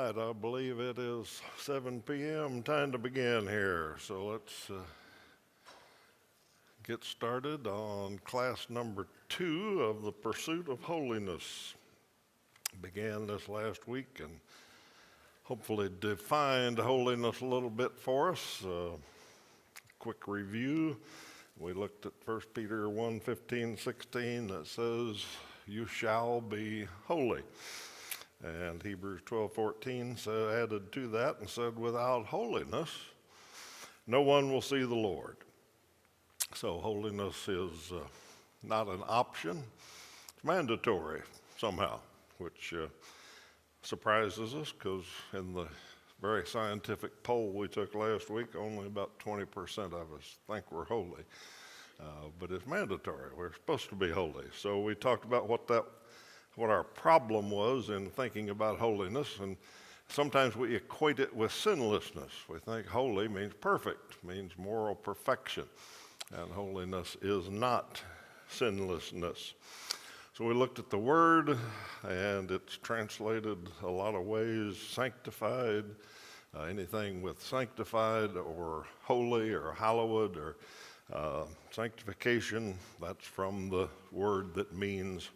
right, I believe it is 7 p.m. Time to begin here. So let's get started on class number 2 of the Pursuit of Holiness. Began this last week and hopefully defined holiness a little bit for us. Quick review. We looked at 1 Peter 1:15-16 that says, "You shall be holy." And Hebrews 12:14 added to that and said, "Without holiness, no one will see the Lord." So holiness is not an option. It's mandatory somehow, which surprises us because in the very scientific poll we took last week, only about 20% of us think we're holy. But it's mandatory. We're supposed to be holy. So we talked about what our problem was in thinking about holiness, and sometimes we equate it with sinlessness. We think holy means perfect, means moral perfection, and holiness is not sinlessness. So we looked at the word, and it's translated a lot of ways: sanctified, anything with sanctified or holy or hallowed or sanctification, that's from the word that means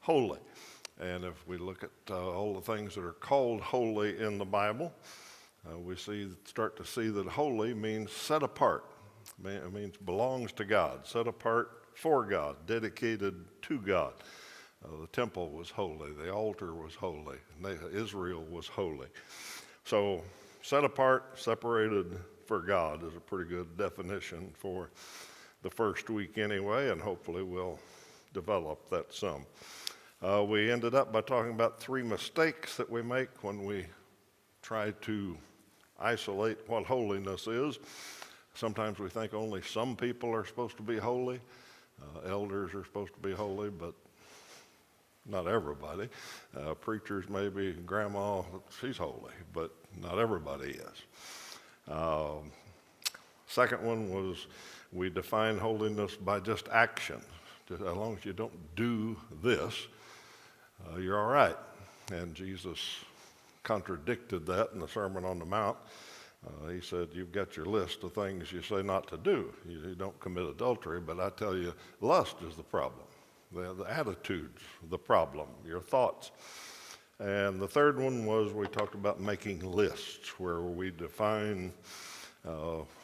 holy. And if we look at all the things that are called holy in the Bible, we start to see that holy means set apart. It means belongs to God, set apart for God, dedicated to God. The temple was holy, the altar was holy, and Israel was holy. So set apart, separated for God is a pretty good definition for the first week anyway, and hopefully we'll develop that some. We ended up by talking about 3 mistakes that we make when we try to isolate what holiness is. Sometimes we think only some people are supposed to be holy. Elders are supposed to be holy, but not everybody. Preachers, maybe grandma, she's holy, but not everybody is. Second one was we define holiness by just action. As long as you don't do this, you're all right. And Jesus contradicted that in the Sermon on the Mount. He said, you've got your list of things you say not to do. You don't commit adultery, but I tell you, lust is the problem. The attitude's the problem, your thoughts. And the third one was we talked about making lists where we define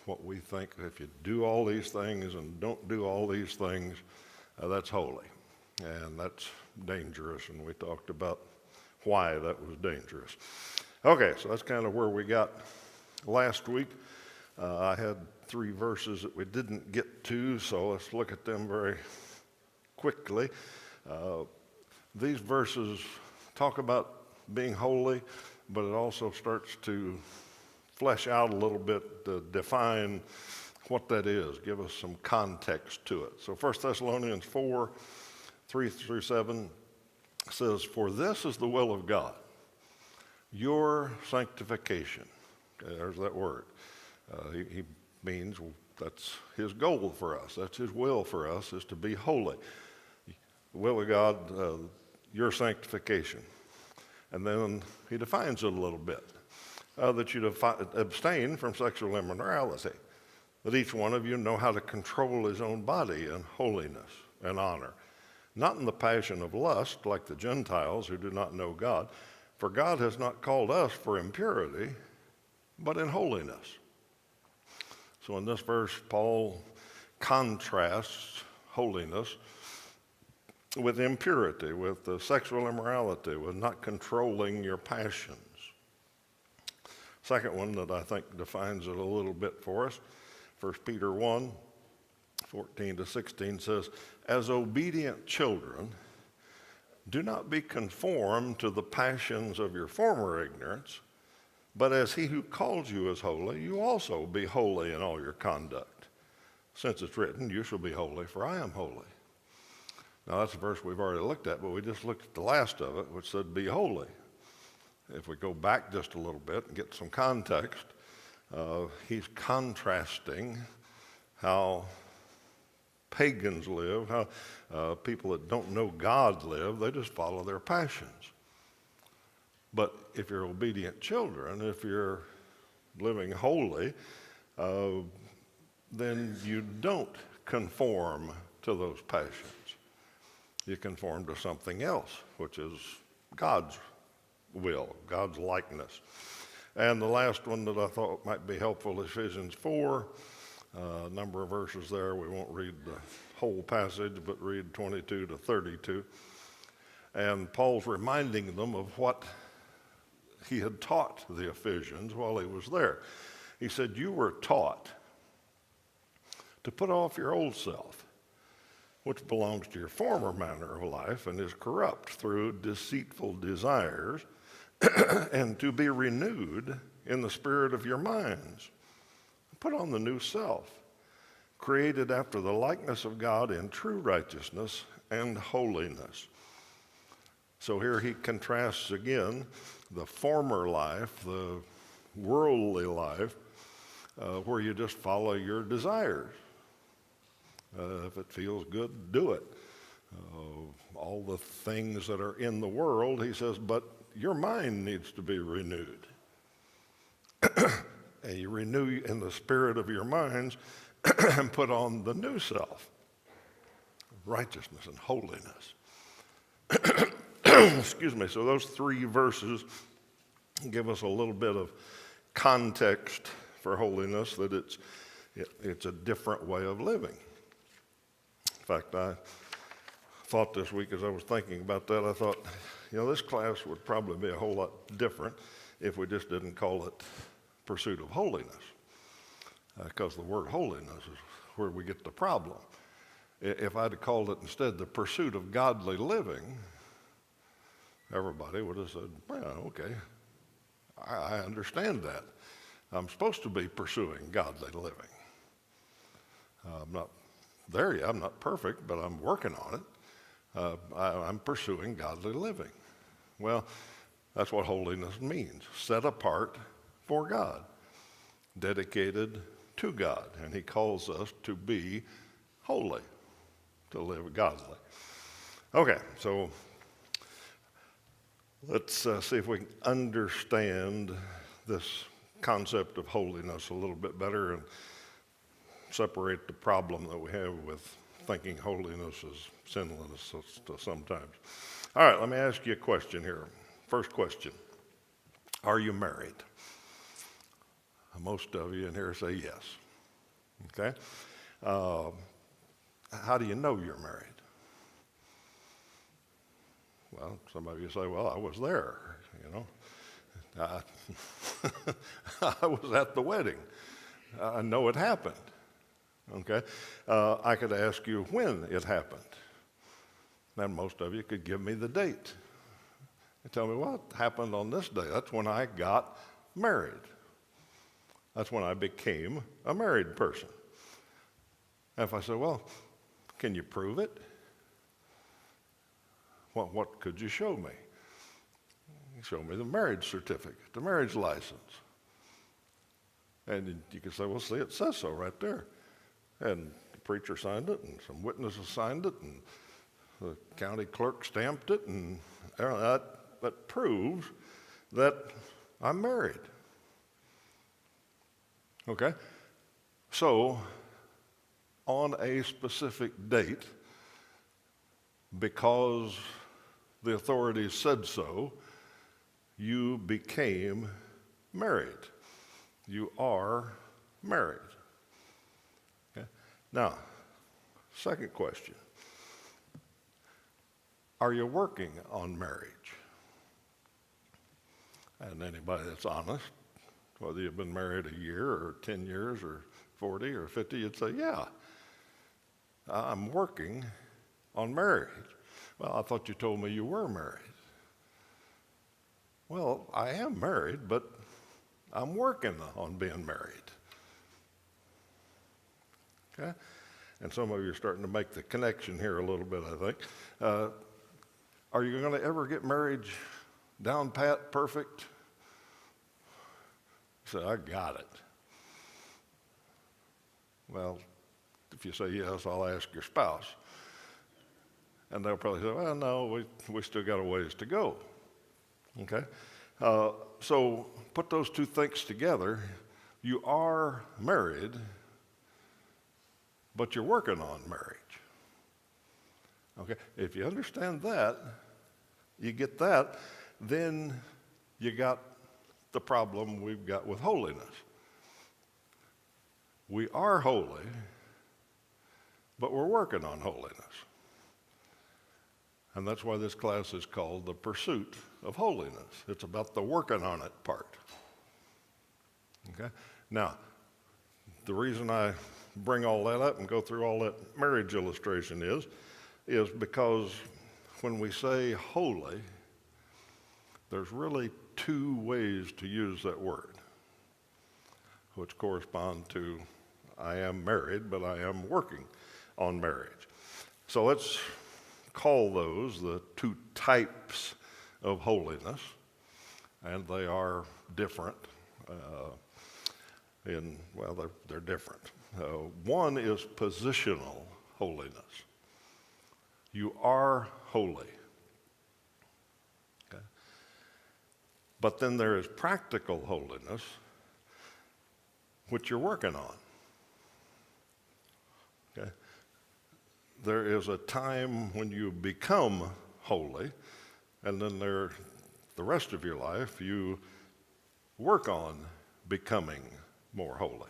what we think. If you do all these things and don't do all these things, that's holy. And that's dangerous, and we talked about why that was dangerous. Okay, so that's kind of where we got last week. I had 3 verses that we didn't get to, so let's look at them very quickly. These verses talk about being holy, but it also starts to flesh out a little bit to define what that is, give us some context to it. So 1 Thessalonians 4:3-7 says, "For this is the will of God, your sanctification." Okay, there's that word. He means that's his goal for us. That's his will for us, is to be holy. The will of God, your sanctification. And then he defines it a little bit. That you abstain from sexual immorality. That each one of you know how to control his own body in holiness and honor. Not in the passion of lust, like the Gentiles who do not know God. For God has not called us for impurity, but in holiness. So in this verse, Paul contrasts holiness with impurity, with sexual immorality, with not controlling your passions. Second one that I think defines it a little bit for us, 1 Peter 1:14-16 says, "As obedient children, do not be conformed to the passions of your former ignorance, but as he who called you is holy, you also be holy in all your conduct. Since it's written, you shall be holy, for I am holy." Now that's a verse we've already looked at, but we just looked at the last of it, which said, "Be holy." If we go back just a little bit and get some context, he's contrasting how pagans live, how people that don't know God live. They just follow their passions. But if you're obedient children, if you're living holy, then you don't conform to those passions. You conform to something else, which is God's will, God's likeness. And the last one that I thought might be helpful, Ephesians 4, a number of verses there. We won't read the whole passage, but read 22 to 32. And Paul's reminding them of what he had taught the Ephesians while he was there. He said, you were taught to put off your old self, which belongs to your former manner of life and is corrupt through deceitful desires, and to be renewed in the spirit of your minds. Put on the new self, created after the likeness of God in true righteousness and holiness. So here he contrasts again the former life, the worldly life, where you just follow your desires. If it feels good, do it. All the things that are in the world, he says, but your mind needs to be renewed. And you renew in the spirit of your minds and put on the new self, righteousness and holiness. Excuse me. So those three verses give us a little bit of context for holiness, that it's a different way of living. In fact, I thought this week as I was thinking about that, I thought, this class would probably be a whole lot different if we just didn't call it Pursuit of Holiness, because the word holiness is where we get the problem. If I'd have called it instead the Pursuit of Godly Living, everybody would have said, well, okay, I understand that. I'm supposed to be pursuing godly living. I'm not there yet. I'm not perfect, but I'm working on it. I'm pursuing godly living. Well, that's what holiness means. Set apart for God, dedicated to God. And he calls us to be holy, to live godly. Okay, so let's see if we can understand this concept of holiness a little bit better and separate the problem that we have with thinking holiness is sinlessness sometimes. All right, let me ask you a question here. First question, are you married? Most of you in here say yes. Okay? How do you know you're married? Well, some of you say, well, I was there, I was at the wedding. I know it happened. Okay? I could ask you when it happened. And most of you could give me the date. And tell me, well, it happened on this day. That's when I got married. That's when I became a married person. And if I say, well, can you prove it? What could you show me? You show me the marriage certificate, the marriage license. And you can say, well, see, it says so right there. And the preacher signed it, and some witnesses signed it, and the county clerk stamped it, and that proves that I'm married. Okay? So, on a specific date, because the authorities said so, you became married. You are married. Okay? Now, second question. Are you working on marriage? And anybody that's honest, whether you've been married a year or 10 years or 40 or 50, you'd say, yeah, I'm working on marriage. Well, I thought you told me you were married. Well, I am married, but I'm working on being married. Okay? And some of you are starting to make the connection here a little bit, I think. Are you going to ever get married down pat, perfect? You say, I got it. Well, if you say yes, I'll ask your spouse. And they'll probably say, well, no, we still got a ways to go. Okay? So put those two things together. You are married, but you're working on marriage. Okay, if you understand that, you get that, then you got the problem we've got with holiness. We are holy, but we're working on holiness. And that's why this class is called The Pursuit of Holiness. It's about the working on it part. Okay? Now, the reason I bring all that up and go through all that marriage illustration is because when we say holy, there's really two ways to use that word, which correspond to I am married, but I am working on marriage. So let's call those the two types of holiness, and they are different. They're different. One is positional holiness. You are holy. Okay? But then there is practical holiness, which you're working on. Okay? There is a time when you become holy, and then the rest of your life you work on becoming more holy.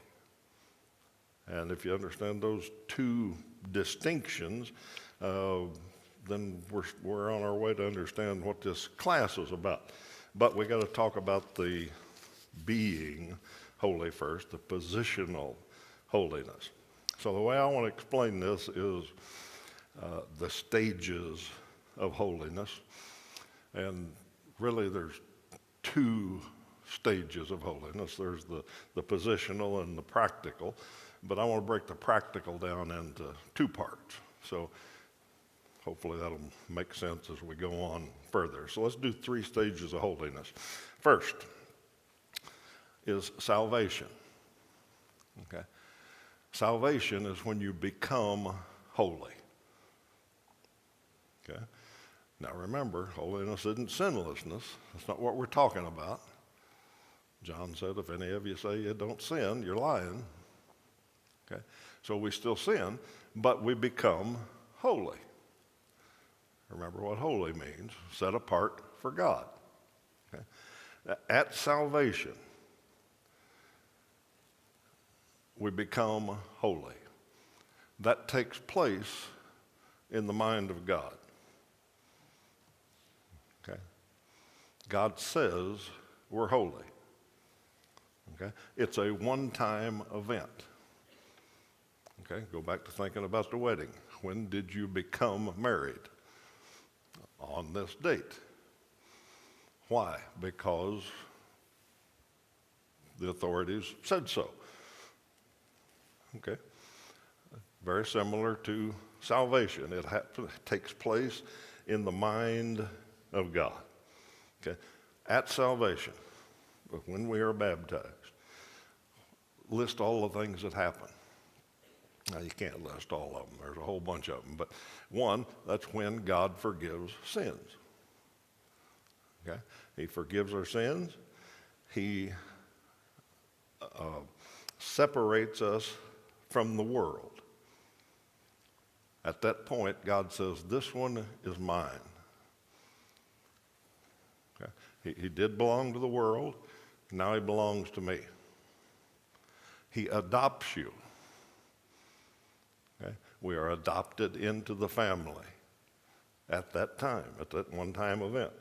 And if you understand those two distinctions, then we're on our way to understand what this class is about. But we got to talk about the being holy first, the positional holiness. So the way I want to explain this is the stages of holiness. And really there's two stages of holiness. There's the positional and the practical. But I want to break the practical down into two parts. So hopefully that'll make sense as we go on further. So let's do 3 stages of holiness. First is salvation. Okay? Salvation is when you become holy. Okay? Now remember, holiness isn't sinlessness. That's not what we're talking about. John said, if any of you say you don't sin, you're lying. Okay? So we still sin, but we become holy. Remember what holy means, set apart for God. Okay? At salvation, we become holy. That takes place in the mind of God. Okay? God says we're holy. Okay? It's a one-time event. Okay? Go back to thinking about the wedding. When did you become married? On this date. Why? Because the authorities said so. Okay? Very similar to salvation. It takes place in the mind of God. Okay? At salvation, when we are baptized, list all the things that happen. Now, you can't list all of them. There's a whole bunch of them. But one, that's when God forgives sins. Okay? He forgives our sins. He separates us from the world. At that point, God says, this one is mine. Okay? He did belong to the world. Now he belongs to me. He adopts you. Okay? We are adopted into the family at that time, at that one-time event.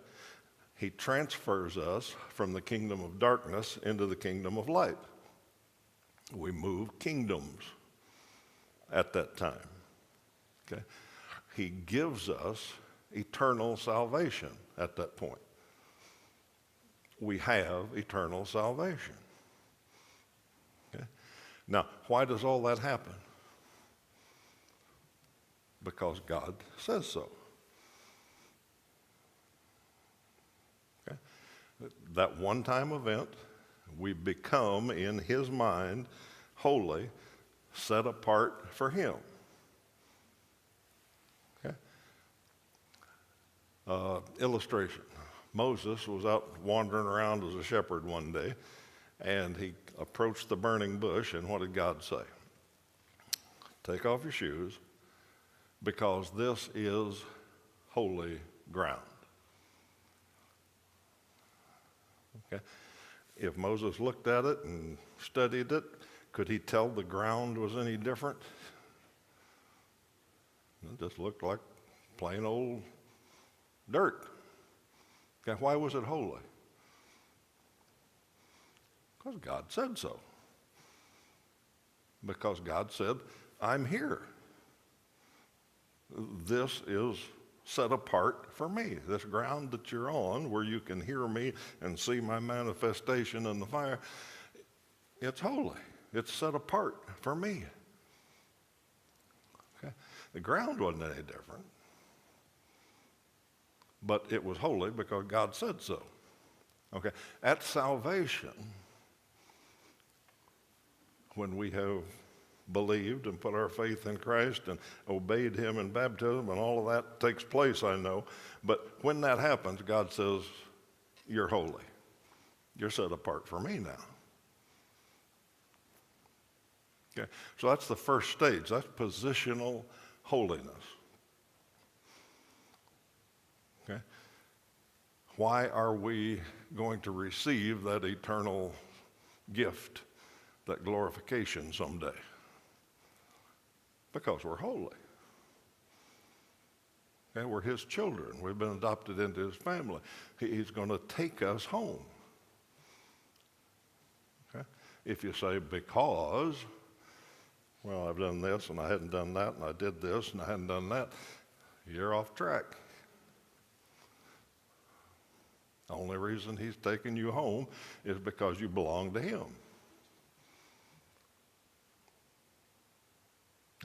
He transfers us from the kingdom of darkness into the kingdom of light. We move kingdoms at that time. Okay? He gives us eternal salvation at that point. We have eternal salvation. Okay? Now, why does all that happen? Because God says so. Okay? That one-time event, we become, in his mind, holy, set apart for him. Okay? Illustration. Moses was out wandering around as a shepherd one day, and he approached the burning bush, and what did God say? Take off your shoes, because this is holy ground. Okay? If Moses looked at it and studied it, could he tell the ground was any different? It just looked like plain old dirt. Okay, why was it holy? Because God said so. Because God said, I'm here. This is set apart for me. This ground that you're on, where you can hear me and see my manifestation in the fire, it's holy. It's set apart for me. Okay? The ground wasn't any different, but it was holy because God said so. Okay? At salvation, when we have believed and put our faith in Christ and obeyed him in baptism, and all of that takes place, I know. But when that happens, God says, you're holy. You're set apart for me now. Okay? So that's the first stage. That's positional holiness. Okay? Why are we going to receive that eternal gift, that glorification someday? Because we're holy. Okay, we're his children. We've been adopted into his family. He's going to take us home. Okay? If you say, because, well, I've done this and I hadn't done that, and I did this and I hadn't done that, you're off track. The only reason he's taking you home is because you belong to him.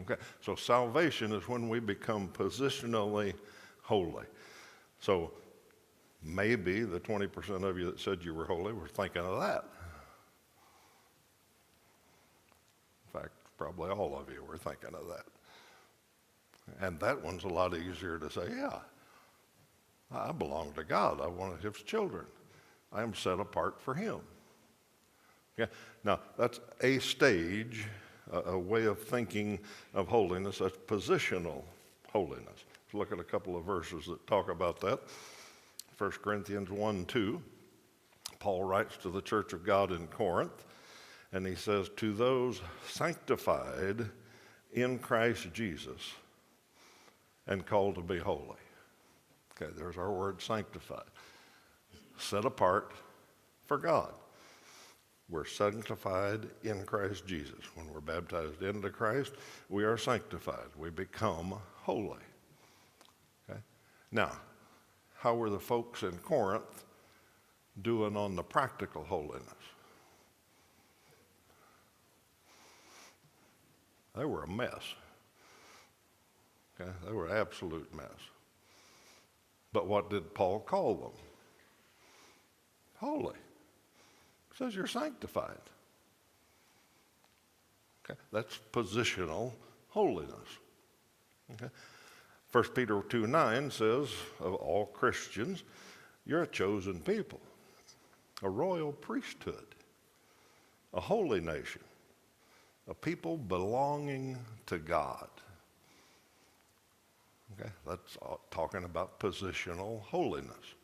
Okay, so salvation is when we become positionally holy. So maybe the 20% of you that said you were holy were thinking of that. In fact, probably all of you were thinking of that. And that one's a lot easier to say, yeah, I belong to God. I'm one of his children. I am set apart for him. Okay? Now, that's a stage, a way of thinking of holiness. That's positional holiness. Let's look at a couple of verses that talk about that. 1 Corinthians 1:2, Paul writes to the church of God in Corinth, and he says, to those sanctified in Christ Jesus and called to be holy. Okay, there's our word sanctified. Set apart for God. We're sanctified in Christ Jesus. When we're baptized into Christ, we are sanctified. We become holy. Okay? Now, how were the folks in Corinth doing on the practical holiness? They were a mess. Okay? They were an absolute mess. But what did Paul call them? Holy. It says you're sanctified. Okay? That's positional holiness. Okay? 1 Peter 2:9 says of all Christians, you're a chosen people, a royal priesthood, a holy nation, a people belonging to God. Okay? That's talking about positional holiness.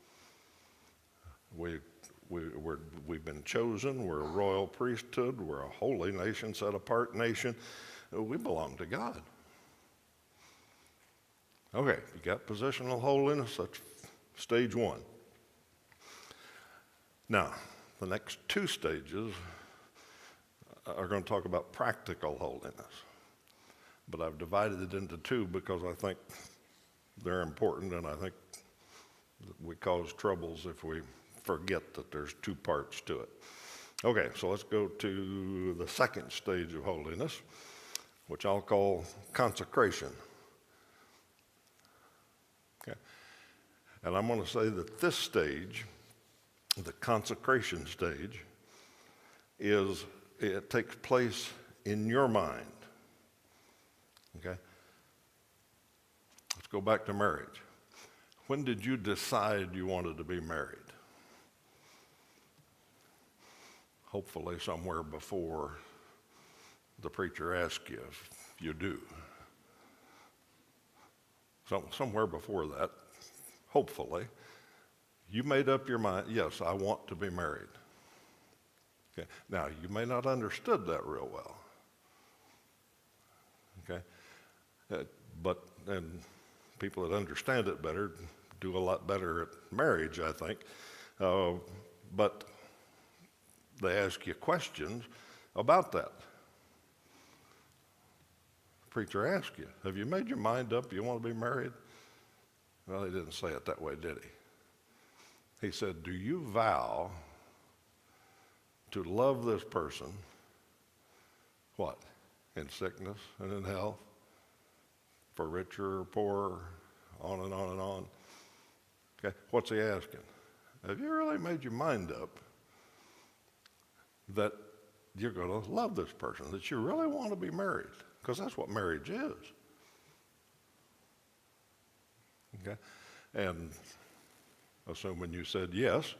We've been chosen. We're a royal priesthood. We're a holy nation, set apart nation. We belong to God. Okay, you got positional holiness. That's stage one. Now, the next two stages are going to talk about practical holiness. But I've divided it into two because I think they're important, and I think we cause troubles if we forget that there's two parts to it. Okay, so let's go to the second stage of holiness, which I'll call consecration. Okay, and I'm going to say that this stage, the consecration stage, it takes place in your mind. Okay, let's go back to marriage. When did you decide you wanted to be married? Hopefully somewhere before the preacher asks you if you do. Somewhere before that, hopefully, you made up your mind, yes, I want to be married. Okay. Now, you may not have understood that real well. Okay. And people that understand it better do a lot better at marriage, I think. But they ask you questions about that. The preacher asks you, have you made your mind up you want to be married? Well, he didn't say it that way, did he? He said, do you vow to love this person, what? In sickness and in health, for richer or poorer, on and on and on. Okay, what's he asking? Have you really made your mind up that you're going to love this person, that you really want to be married? Because that's what marriage is. Okay, and assuming you said yes,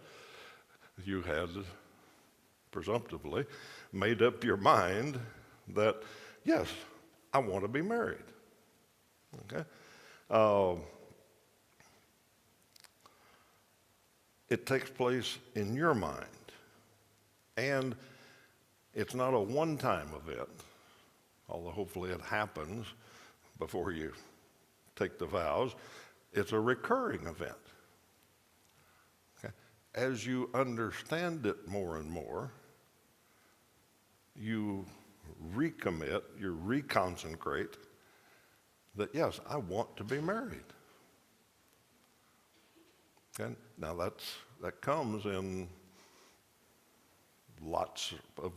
you had presumptively made up your mind that, yes, I want to be married. Okay? It takes place in your mind. And it's not a one-time event, although hopefully it happens before you take the vows. It's a recurring event. Okay? As you understand it more and more, you recommit, you reconsecrate that, yes, I want to be married. Okay? Now that comes in lots of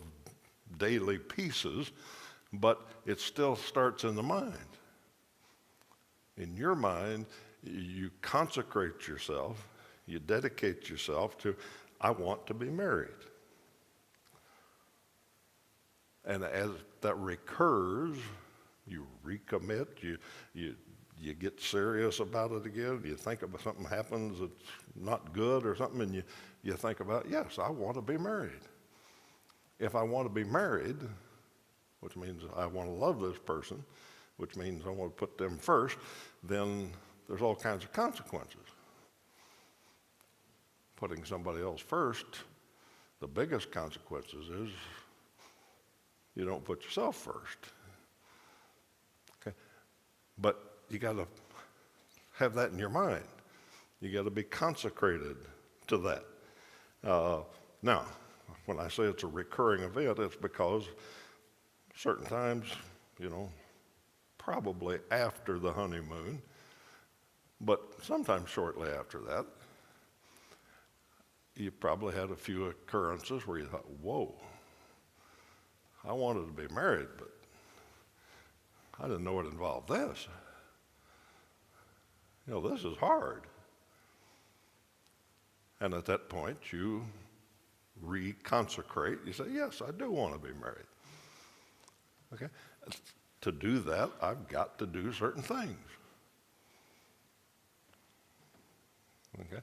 daily pieces, but it still starts in the mind. In your mind, you consecrate yourself, you dedicate yourself to, I want to be married. And as that recurs, you recommit, you get serious about it again, you think about something happens that's not good or something, and you think about, yes, I want to be married. If I want to be married, which means I want to love this person, which means I want to put them first, then there's all kinds of consequences. Putting somebody else first, the biggest consequences is you don't put yourself first. Okay? But you got to have that in your mind. You got to be consecrated to that. Now, when I say it's a recurring event, it's because certain times, probably after the honeymoon, but sometimes shortly after that, you probably had a few occurrences where you thought, whoa, I wanted to be married, but I didn't know it involved this. This is hard. And at that point, you reconsecrate. You say, yes, I do want to be married. Okay? To do that, I've got to do certain things. Okay?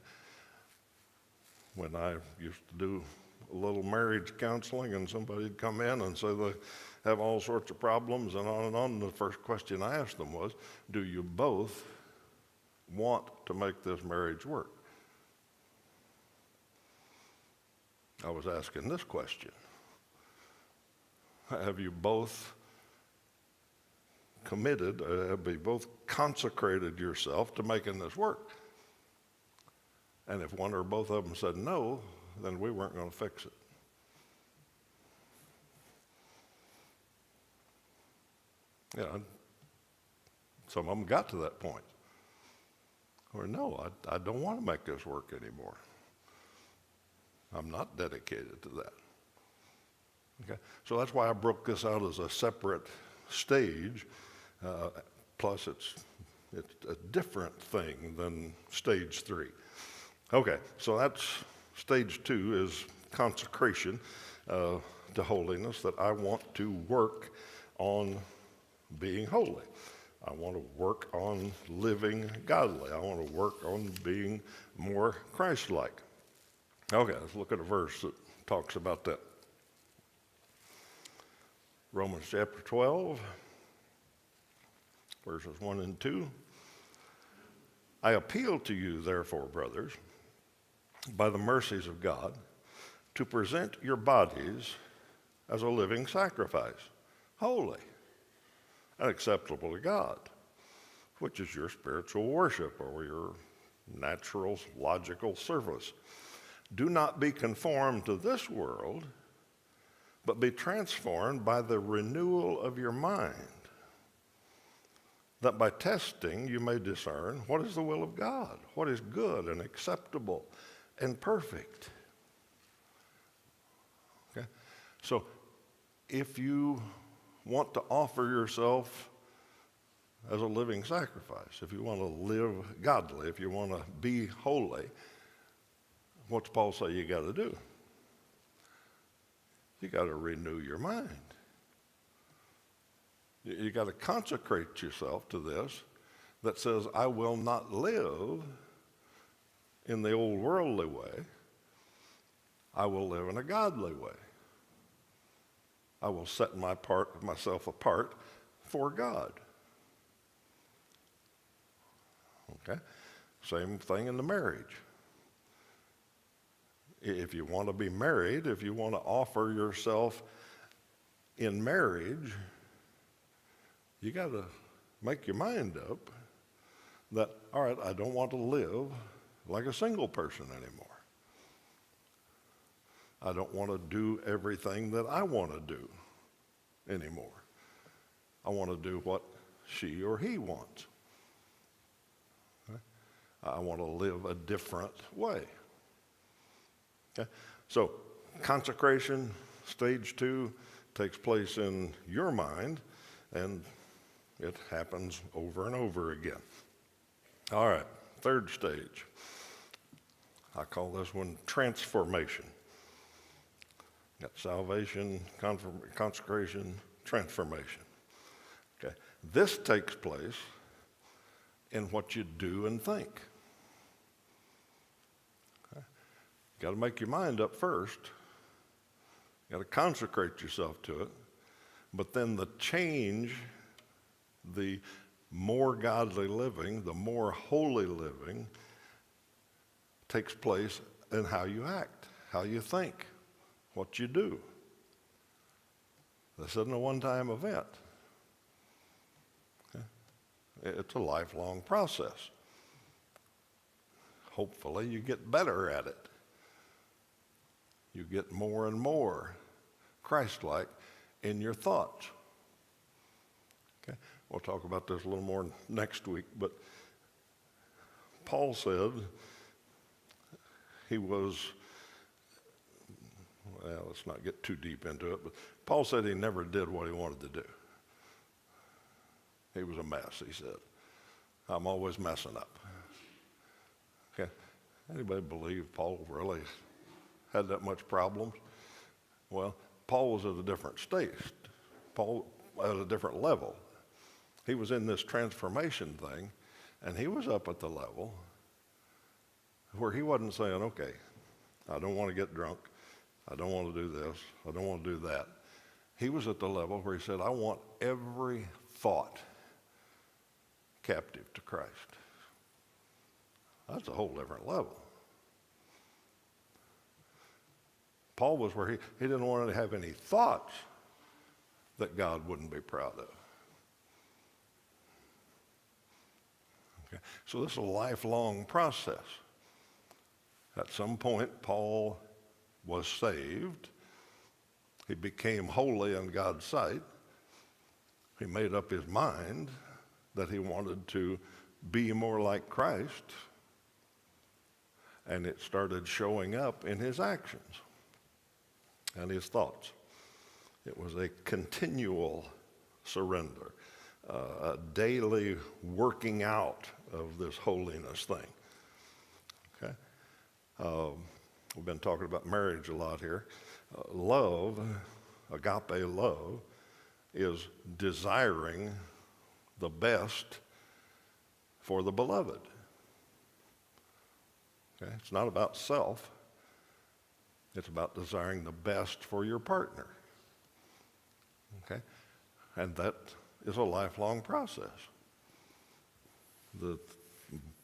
When I used to do a little marriage counseling and somebody'd come in and say they have all sorts of problems and on, and the first question I asked them was, do you both want to make this marriage work? I was asking this question. Have you both committed, have you both consecrated yourself to making this work? And if one or both of them said no, then we weren't going to fix it. Some of them got to that point. Or no, I don't want to make this work anymore. I'm not dedicated to that. Okay? So that's why I broke this out as a separate stage. Plus, it's a different thing than stage 3. Okay, so that's stage 2 is consecration to holiness, that I want to work on being holy. I want to work on living godly. I want to work on being more Christ-like. Okay, let's look at a verse that talks about that. Romans chapter 12, verses 1 and 2. I appeal to you, therefore, brothers, by the mercies of God, to present your bodies as a living sacrifice, holy and acceptable to God, which is your spiritual worship or your natural, logical service. Do not be conformed to this world, but be transformed by the renewal of your mind, that by testing you may discern what is the will of God, what is good and acceptable and perfect. Okay? So if you want to offer yourself as a living sacrifice, if you want to live godly, if you want to be holy, what's Paul say you got to do? You got to renew your mind. You got to consecrate yourself to this that says, I will not live in the old worldly way. I will live in a godly way. I will set myself apart for God. Okay? Same thing in the marriage. If you want to be married, if you want to offer yourself in marriage, you got to make your mind up that, all right, I don't want to live like a single person anymore. I don't want to do everything that I want to do anymore. I want to do what she or he wants. Okay? I want to live a different way. Okay? So consecration, stage 2, takes place in your mind, and it happens over and over again. All right, third stage. I call this one transformation. Got salvation, consecration, transformation. Okay, this takes place in what you do and think. Okay? You got to make your mind up first. You got to consecrate yourself to it. But then the change, the more godly living, the more holy living, takes place in how you act, how you think, what you do. This isn't a one-time event. Okay? It's a lifelong process. Hopefully you get better at it. You get more and more Christ-like in your thoughts. Okay? We'll talk about this a little more next week, but Paul said he was, well, let's not get too deep into it, but Paul said he never did what he wanted to do. He was a mess, he said. I'm always messing up. Okay? Anybody believe Paul really had that much problems? Well, Paul was at a different stage. Paul at a different level. He was in this transformation thing, and he was up at the level where he wasn't saying, okay, I don't want to get drunk. I don't want to do this. I don't want to do that. He was at the level where he said, I want every thought captive to Christ. That's a whole different level. Paul was where he didn't want to have any thoughts that God wouldn't be proud of. Okay. So this is a lifelong process. At some point, Paul was saved. He became holy in God's sight. He made up his mind that he wanted to be more like Christ, and it started showing up in his actions and his thoughts. It was a continual surrender, a daily working out of this holiness thing. Okay? We've been talking about marriage a lot here. Love, agape love, is desiring the best for the beloved. Okay? It's not about self. It's about desiring the best for your partner. Okay? And that is a lifelong process. The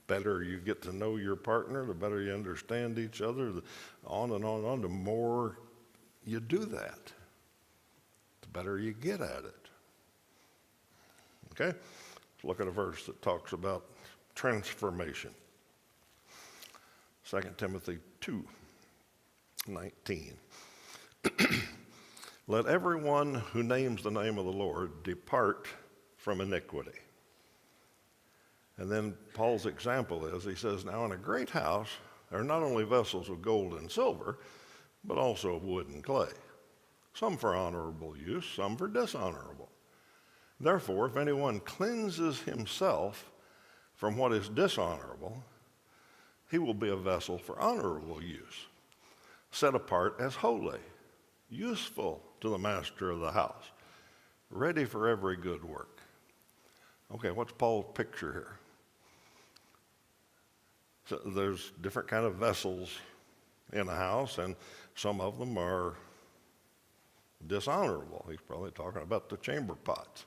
better you get to know your partner, the better you understand each other, on and on and on, the more you do that, the better you get at it. Okay? Let's look at a verse that talks about transformation. 2 Timothy 2:19. Let everyone who names the name of the Lord depart from iniquity. And then Paul's example is, he says, now in a great house there are not only vessels of gold and silver, but also of wood and clay, some for honorable use, some for dishonorable. Therefore, if anyone cleanses himself from what is dishonorable, he will be a vessel for honorable use, set apart as holy, useful to the master of the house, ready for every good work. Okay, what's Paul's picture here? So there's different kind of vessels in a house, and some of them are dishonorable. He's probably talking about the chamber pots.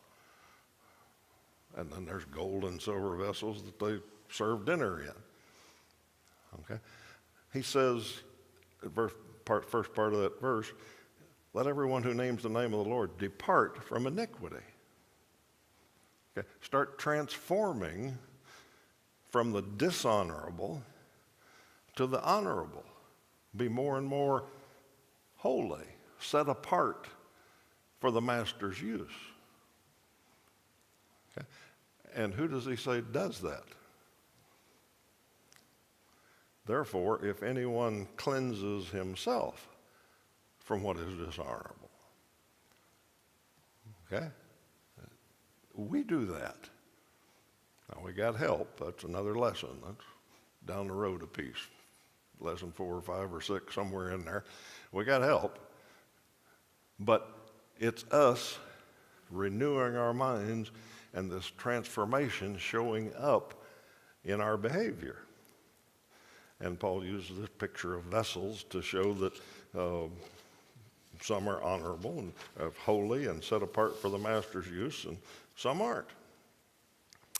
And then there's gold and silver vessels that they serve dinner in. Okay? He says, first part of that verse, let everyone who names the name of the Lord depart from iniquity. Okay? Start transforming from the dishonorable to the honorable. Be more and more holy, set apart for the master's use. Okay? And who does he say does that? Therefore, if anyone cleanses himself from what is dishonorable. Okay? We do that. Now, we got help. That's another lesson. That's down the road a piece. Lesson 4 or 5 or 6, somewhere in there. We got help. But it's us renewing our minds and this transformation showing up in our behavior. And Paul uses this picture of vessels to show that some are honorable and holy and set apart for the master's use, and some aren't.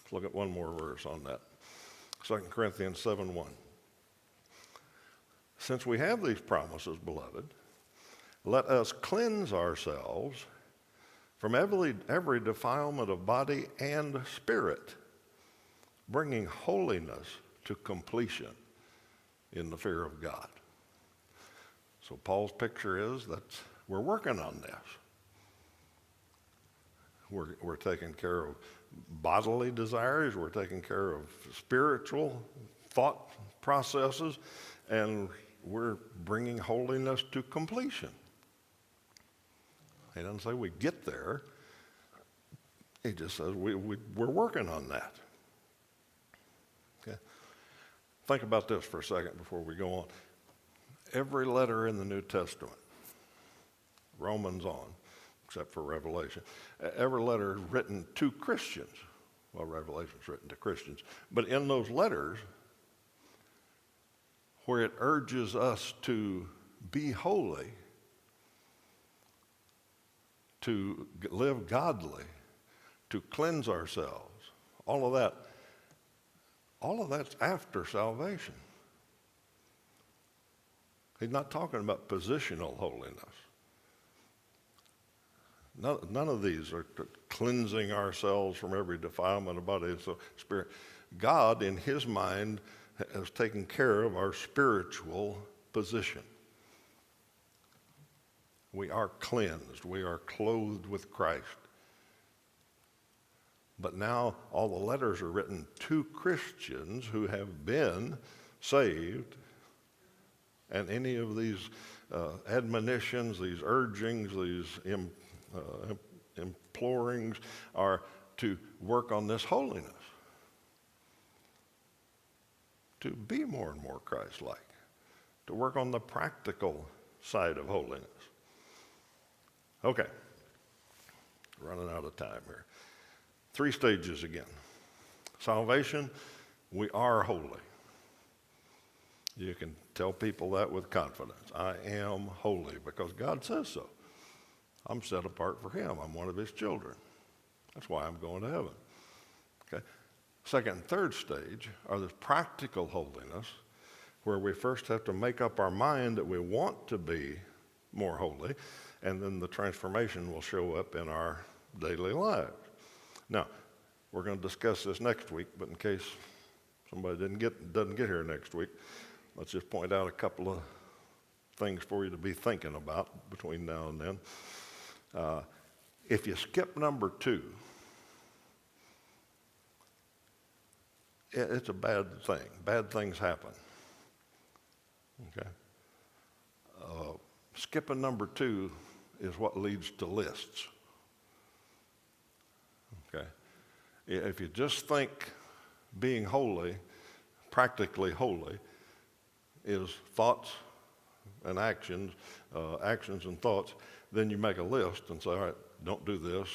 Let's look at one more verse on that. 2 Corinthians 7:1. Since we have these promises, beloved, let us cleanse ourselves from every defilement of body and spirit, bringing holiness to completion in the fear of God. So Paul's picture is that we're working on this. We're taking care of bodily desires, we're taking care of spiritual thought processes, and we're bringing holiness to completion. He doesn't say we get there. He just says we're working on that. Okay? Think about this for a second before we go on. Every letter in the New Testament, Romans on, except for Revelation, every letter written to Christians. Well, Revelation's written to Christians. But in those letters, where it urges us to be holy, to live godly, to cleanse ourselves, all of that's after salvation. He's not talking about positional holiness. None of these are cleansing ourselves from every defilement of body and spirit. God, in his mind, has taken care of our spiritual position. We are cleansed. We are clothed with Christ. But now all the letters are written to Christians who have been saved, and any of these admonitions, these urgings, these implorings are to work on this holiness, to be more and more Christ-like, to work on the practical side of holiness. Okay, running out of time here. Three stages again. Salvation, we are holy. You can tell people that with confidence. I am holy because God says so. I'm set apart for him. I'm one of his children. That's why I'm going to heaven. Okay. Second and third stage are this practical holiness, where we first have to make up our mind that we want to be more holy, and then the transformation will show up in our daily lives. Now, we're going to discuss this next week, but in case somebody doesn't get here next week, let's just point out a couple of things for you to be thinking about between now and then. If you skip number 2, it's a bad thing. Bad things happen. Okay? Skipping number 2 is what leads to lists. Okay? If you just think being holy, practically holy, is thoughts and actions, actions and thoughts, then you make a list and say, all right, don't do this,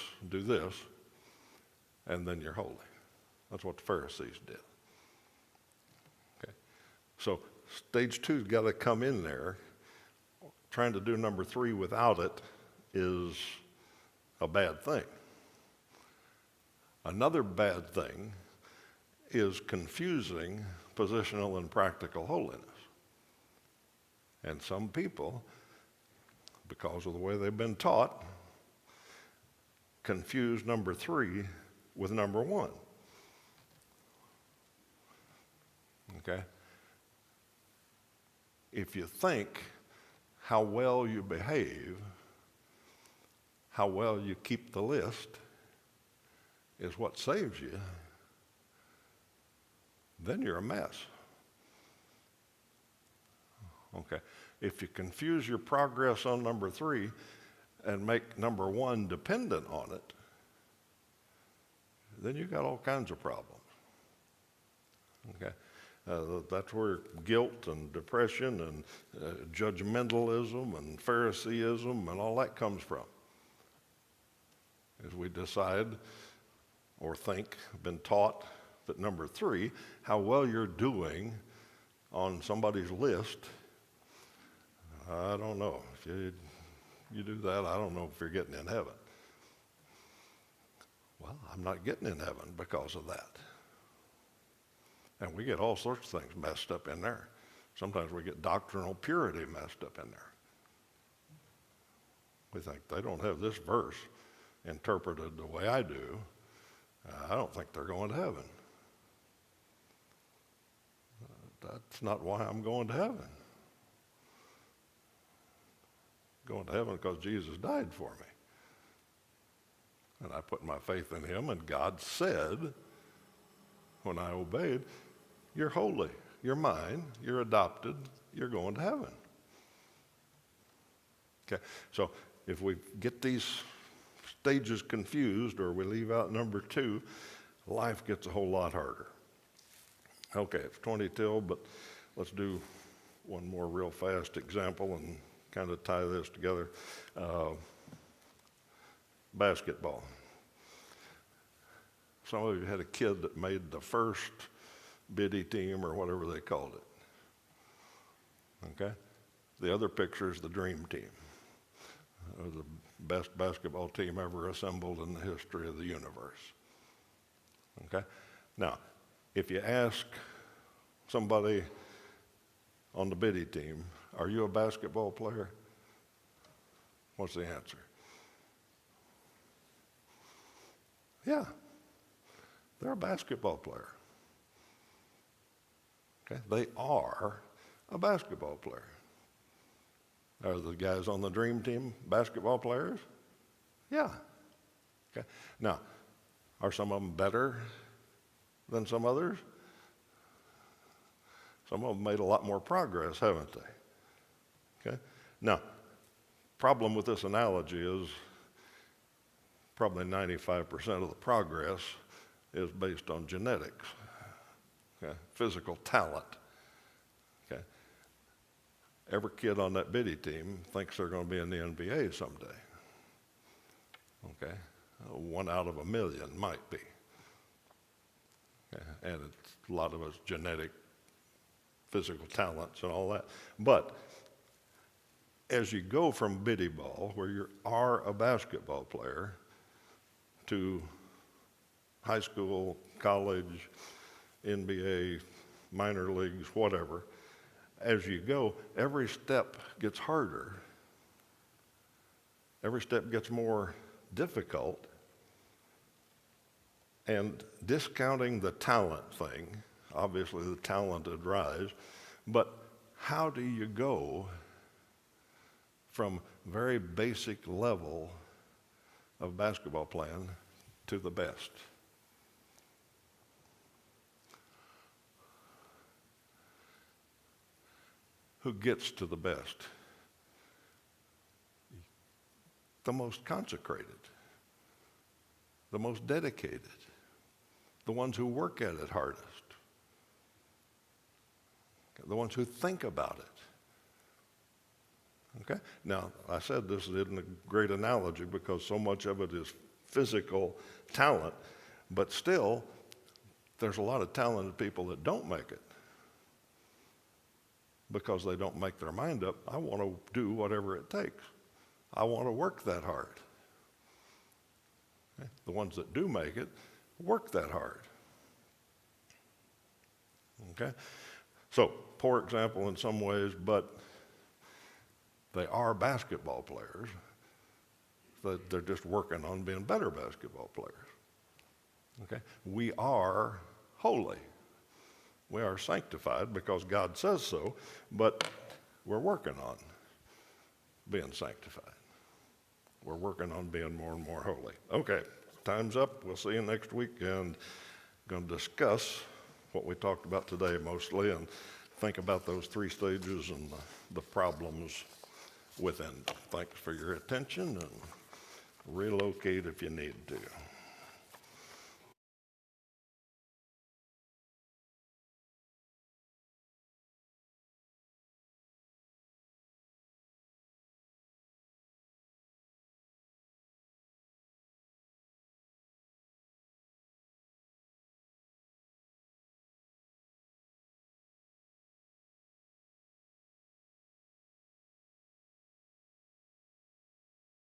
and then you're holy. That's what the Pharisees did. Okay. So stage 2's got to come in there. Trying to do number 3 without it is a bad thing. Another bad thing is confusing positional and practical holiness. And some people, because of the way they've been taught, confuse number 3 with number 1. Okay? If you think how well you behave, how well you keep the list is what saves you, then you're a mess. Okay. If you confuse your progress on number 3 and make number 1 dependent on it, then you got all kinds of problems. Okay. That's where guilt and depression and judgmentalism and Phariseeism and all that comes from. As we decide or think, been taught that number 3, how well you're doing on somebody's list, I don't know. If you do that, I don't know if you're getting in heaven. Well, I'm not getting in heaven because of that. And we get all sorts of things messed up in there. Sometimes we get doctrinal purity messed up in there. We think they don't have this verse interpreted the way I do. I don't think they're going to heaven. That's not why I'm going to heaven. I'm going to heaven because Jesus died for me. And I put my faith in him, and God said, when I obeyed, you're holy, you're mine, you're adopted, you're going to heaven. Okay, so if we get these stages confused or we leave out number 2, life gets a whole lot harder. Okay, it's 20 till, but let's do one more real fast example and kind of tie this together. Basketball. Some of you had a kid that made the first biddy team or whatever they called it. Okay? The other picture is the dream team. The best basketball team ever assembled in the history of the universe. Okay? Now, if you ask somebody on the biddy team, are you a basketball player? What's the answer? Yeah, they're a basketball player. Okay, they are a basketball player. Are the guys on the dream team basketball players? Yeah. Okay. Now, are some of them better than some others? Some of them made a lot more progress, haven't they? Okay. Now, problem with this analogy is probably 95% of the progress is based on genetics, okay? Physical talent. Okay? Every kid on that biddy team thinks they're going to be in the NBA someday. Okay? 1 out of a million might be. And a lot of it's genetic, physical talents and all that. But as you go from biddie ball, where you are a basketball player, to high school, college, NBA, minor leagues, whatever, as you go, every step gets harder. Every step gets more difficult. And discounting the talent thing, obviously the talented rise, but how do you go from very basic level of basketball playing to the best? Who gets to the best? The most consecrated, the most dedicated, the ones who work at it hardest, the ones who think about it. Okay? Now, I said this isn't a great analogy because so much of it is physical talent, but still, there's a lot of talented people that don't make it because they don't make their mind up. I want to do whatever it takes. I want to work that hard. Okay? The ones that do make it work that hard. Okay? So, poor example in some ways, but they are basketball players. They're just working on being better basketball players. Okay? We are holy. We are sanctified because God says so, but we're working on being sanctified. We're working on being more and more holy. Okay, time's up. We'll see you next week, and I'm going to discuss what we talked about today mostly and think about those 3 stages and the problems within them. Thanks for your attention, and relocate if you need to.